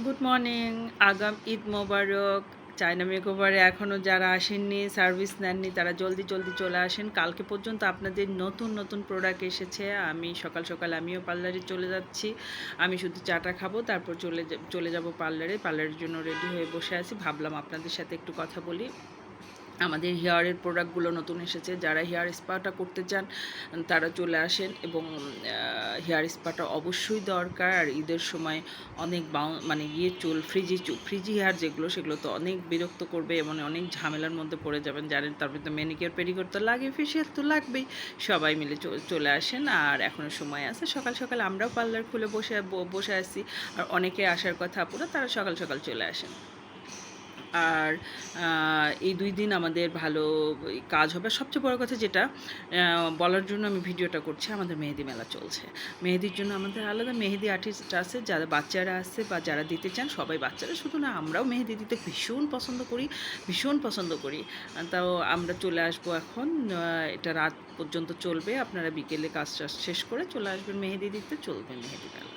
Good morning. আগাম ঈদ মোবারক। China মেকওভারে এখনও যারা আসেননি, সার্ভিস নেননি, তারা জলদি জলদি চলে আসেন। কালকে পর্যন্ত আপনাদের নতুন নতুন প্রোডাক্ট এসেছে। আমি সকাল সকাল আমিও পার্লারে চলে যাচ্ছি। আমি শুধু চাটা খাবো, তারপর চলে যাব পার্লারে। পার্লারের জন্য রেডি হয়ে বসে আছি। ভাবলাম আপনাদের সাথে একটু কথা বলি। আমাদের হেয়ারের প্রোডাক্টগুলো নতুন এসেছে। যারা হেয়ার স্পাটা করতে চান তারা চলে আসেন, এবং হেয়ার স্পাটা অবশ্যই দরকার। আর ঈদের সময় অনেক মানে চুল ফ্রিজি হেয়ার যেগুলো, সেগুলো তো অনেক বিরক্ত করবে এবং অনেক ঝামেলার মধ্যে পড়ে যাবেন। জানেন, তারপরে তো ম্যানিকিওর পেডিকিওর তো লাগে, ফেসিয়াল তো লাগবেই। সবাই মিলে চলে আসেন। আর এখনও সময় আছে। সকাল সকাল আমরাও পার্লার খুলে বসে আছি। আর অনেকে আসার কথা আপুরা, তারা সকাল সকাল চলে আসেন। আর এই ২ দিন আমাদের ভালো কাজ হবে। সবচেয়ে বড় কথা যেটা বলার জন্য আমি ভিডিওটা করছি, আমাদের মেহেদি মেলা চলছে। মেহেদির জন্য আমাদের আলাদা মেহেদি আর্টিস্ট আছে, যারা বাচ্চারা আছে বা যারা দিতে চান, সবাই বাচ্চারা শুধু না, আমরাও মেহেদি দিতে ভীষণ পছন্দ করি, ভীষণ পছন্দ করি। তাও আমরা চলে আসবো এখন। এটা রাত পর্যন্ত চলবে। আপনারা বিকেলে কাজ শেষ করে চলে আসবেন মেহেদি দিতে, চলবে মেহেদি মেলা।